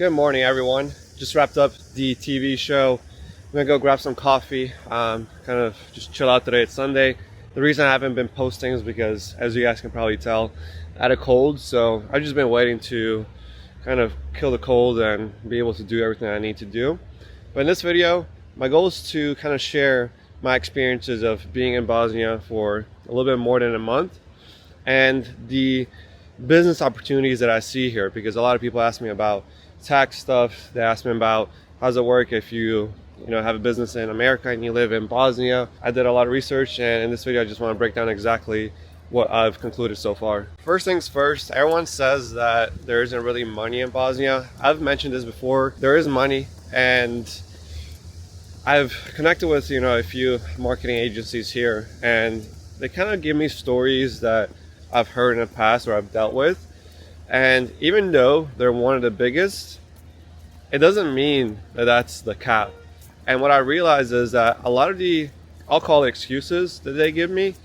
Good morning, everyone. Just wrapped up the TV show. I'm gonna go grab some coffee, kind of just chill out today. It's Sunday. The reason I haven't been posting is because, as you guys can probably tell, I had a cold, so I've just been waiting to kind of kill the cold and be able to do everything I need to do. But in this video, my goal is to kind of share my experiences of being in Bosnia for a little bit more than a month and the business opportunities that I see here, because a lot of people ask me about tax stuff. They ask me about how does it work if you have a business in America and you live in Bosnia. I did a lot of research, and in this video I just want to break down exactly what I've concluded so far. First things first, everyone says that there isn't really money in Bosnia. I've mentioned this before. There is money, and I've connected with a few marketing agencies here, and they kind of give me stories that I've heard in the past or I've dealt with. And even though they're one of the biggest, it doesn't mean that that's the cap. And what I realize is that a lot of I'll call it excuses that they give me,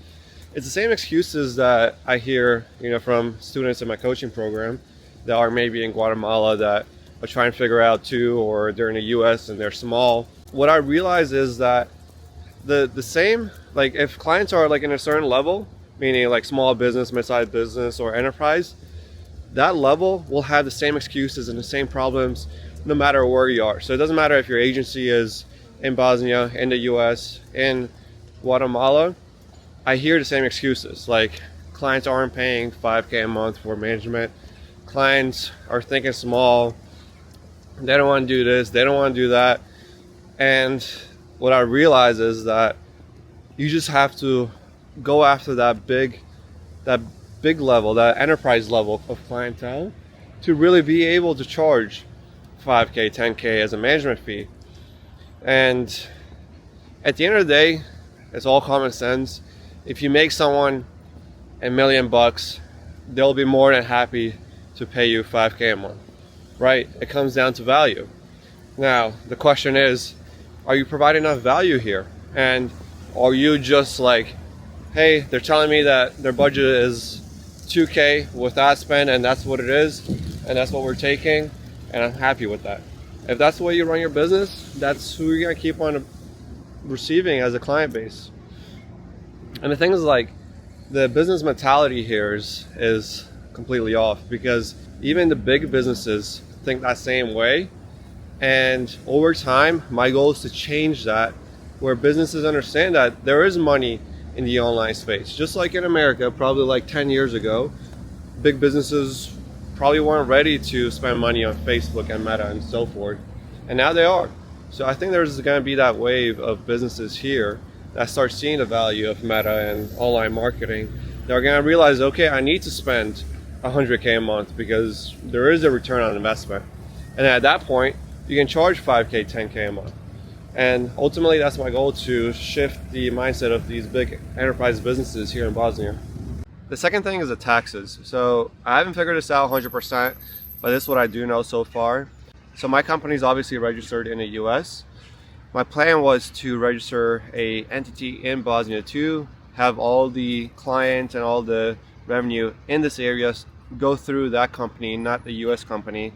it's the same excuses that I hear, from students in my coaching program that are maybe in Guatemala that are trying to figure out too, or they're in the US and they're small. What I realize is that the same, like if clients are like in a certain level, meaning like small business, mid-sized business, or enterprise, that level will have the same excuses and the same problems no matter where you are. So it doesn't matter if your agency is in Bosnia, in the US, in Guatemala. I hear the same excuses, like clients aren't paying $5,000 a month for management. Clients are thinking small. They don't want to do this, they don't want to do that. And what I realize is that you just have to go after that big level, that enterprise level of clientele, to really be able to charge $5,000, $10,000 as a management fee. And at the end of the day, it's all common sense. If you make someone $1 million, they'll be more than happy to pay you $5,000 a month, right? It comes down to value. Now, the question is, are you providing enough value here? And are you just like, hey, they're telling me that their budget is $2,000 with ad spend, and that's what it is, and that's what we're taking, and I'm happy with that. If that's the way you run your business, that's who you're gonna keep on receiving as a client base. And the thing is, like, the business mentality here is completely off, because even the big businesses think that same way. And over time, my goal is to change that, where businesses understand that there is money in the online space. Just like in America, probably like 10 years ago, big businesses probably weren't ready to spend money on Facebook and Meta and so forth. And now they are. So I think there's going to be that wave of businesses here that start seeing the value of Meta and online marketing. They're going to realize, okay, I need to spend $100,000 a month because there is a return on investment. And at that point, you can charge $5,000, $10,000 a month. And ultimately, that's my goal, to shift the mindset of these big enterprise businesses here in Bosnia. The second thing is the taxes. So I haven't figured this out 100%, but this is what I do know so far. So my company is obviously registered in the US. My plan was to register a entity in Bosnia to have all the clients and all the revenue in this area go through that company, not the US company.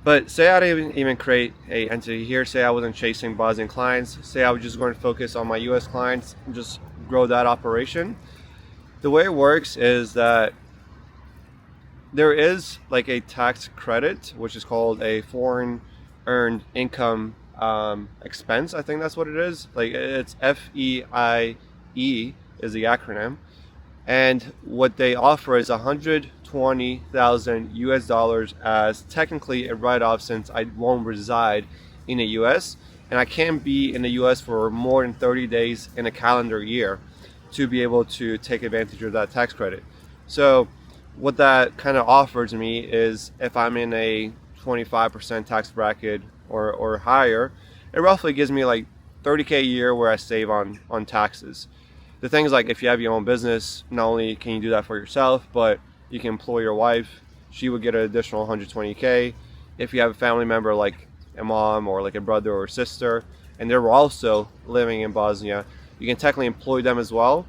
But say I didn't even create a entity here, say I wasn't chasing Bosnian clients, say I was just going to focus on my US clients and just grow that operation. The way it works is that there is like a tax credit, which is called a foreign earned income expense. I think that's what it is. Like, it's FEIE is the acronym. And what they offer is $120,000 as technically a write-off, since I won't reside in the US and I can't be in the US for more than 30 days in a calendar year to be able to take advantage of that tax credit. So what that kind of offers me is, if I'm in a 25% tax bracket or higher, it roughly gives me like $30,000 a year where I save on taxes. The thing is, like, if you have your own business, not only can you do that for yourself, but you can employ your wife. She would get an additional $120,000. If you have a family member like a mom or like a brother or sister, and they're also living in Bosnia, you can technically employ them as well.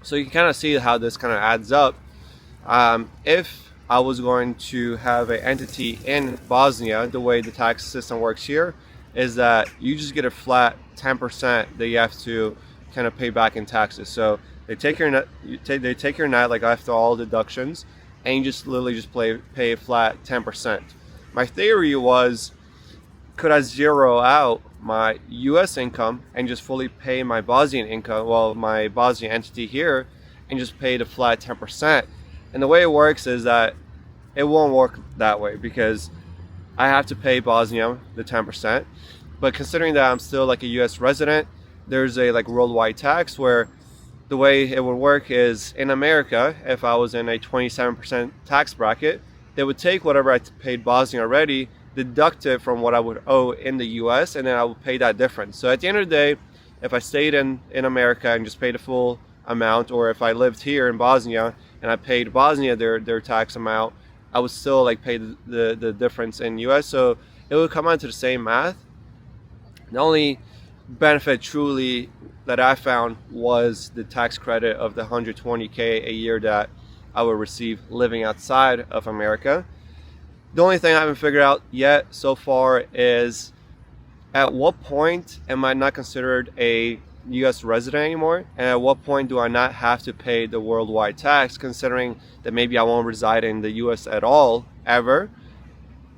So you can kind of see how this kind of adds up. If I was going to have an entity in Bosnia, the way the tax system works here is that you just get a flat 10% that you have to kind of pay back in taxes. So they take your net, they take your net like after all deductions, and you just literally just pay a flat 10%. My theory was, could I zero out my U.S. income and just fully pay my Bosnian income, well, my Bosnian entity here, and just pay the flat 10%? And the way it works is that it won't work that way because I have to pay Bosnia the 10%. But considering that I'm still like a U.S. resident, there's a like worldwide tax where the way it would work is in America, if I was in a 27% tax bracket, they would take whatever I paid Bosnia already, deduct it from what I would owe in the US, and then I would pay that difference. So at the end of the day, if I stayed in America and just paid the full amount, or if I lived here in Bosnia and I paid Bosnia their tax amount, I would still like pay the difference in US. So it would come out to the same math. The only benefit truly that I found was the tax credit of the $120K a year that I would receive living outside of America. The only thing I haven't figured out yet so far is at what point am I not considered a US resident anymore, and at what point do I not have to pay the worldwide tax, considering that maybe I won't reside in the US at all ever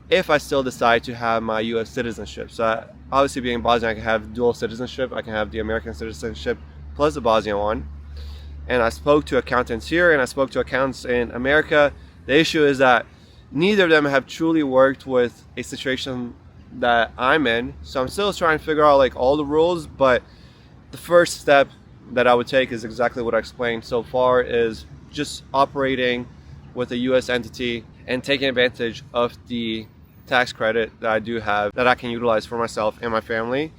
if I still decide to have my US citizenship. So obviously being Bosnian, I can have dual citizenship. I can have the American citizenship plus the Bosnian one. And I spoke to accountants here and I spoke to accountants in America. The issue is that neither of them have truly worked with a situation that I'm in. So I'm still trying to figure out like all the rules, but the first step that I would take is exactly what I explained so far, is just operating with a US entity and taking advantage of the tax credit that I do have that I can utilize for myself and my family,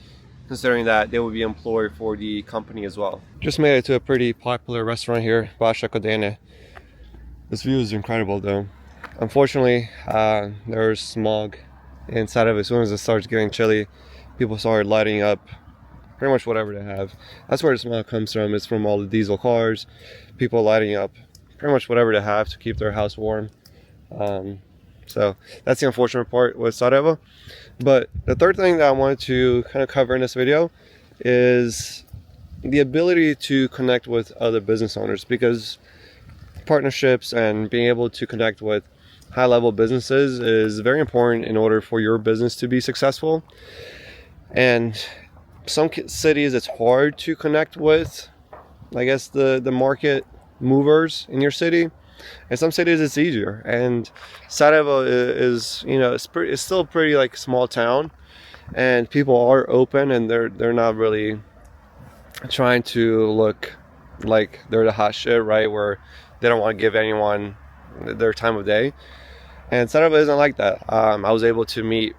considering that they will be employed for the company as well. Just made it to a pretty popular restaurant here, Baša kod Ene. This view is incredible though. Unfortunately, there's smog inside of it. As soon as it starts getting chilly, people start lighting up pretty much whatever they have. That's where the smog comes from. It's from all the diesel cars, people lighting up pretty much whatever they have to keep their house warm. So that's the unfortunate part with Sarajevo. But the third thing that I wanted to kind of cover in this video is the ability to connect with other business owners, because partnerships and being able to connect with high-level businesses is very important in order for your business to be successful. And some cities it's hard to connect with, I guess, the market movers in your city. In some cities it's easier, and Sarajevo is, you know, it's still a pretty like small town, and people are open and they're not really trying to look like they're the hot shit, right, where they don't want to give anyone their time of day. And Sarajevo isn't like that. I was able to meet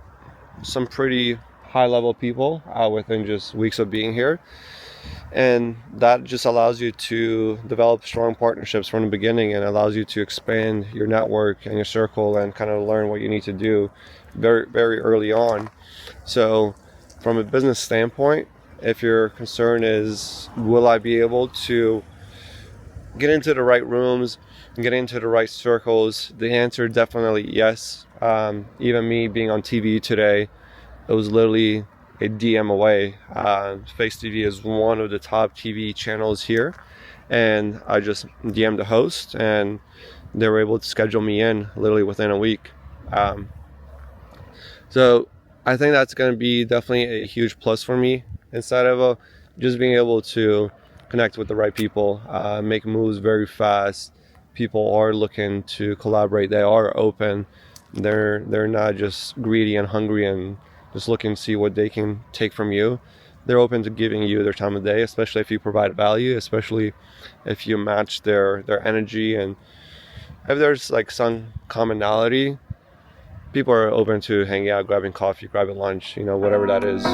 some pretty high level people within just weeks of being here. And that just allows you to develop strong partnerships from the beginning, and allows you to expand your network and your circle and kind of learn what you need to do very, very early on. So from a business standpoint, if your concern is, will I be able to get into the right rooms and get into the right circles, the answer definitely yes. Even me being on TV today, it was literally a DM away. Face TV is one of the top TV channels here, and I just DM'd the host and they were able to schedule me in literally within a week. So I think that's going to be definitely a huge plus for me in Sarajevo, just being able to connect with the right people, make moves very fast. People are looking to collaborate, they are open, they're not just greedy and hungry and just looking to see what they can take from you. They're open to giving you their time of day, especially if you provide value, especially if you match their energy, and if there's like some commonality, people are open to hanging out, grabbing coffee, grabbing lunch, you know, whatever that is.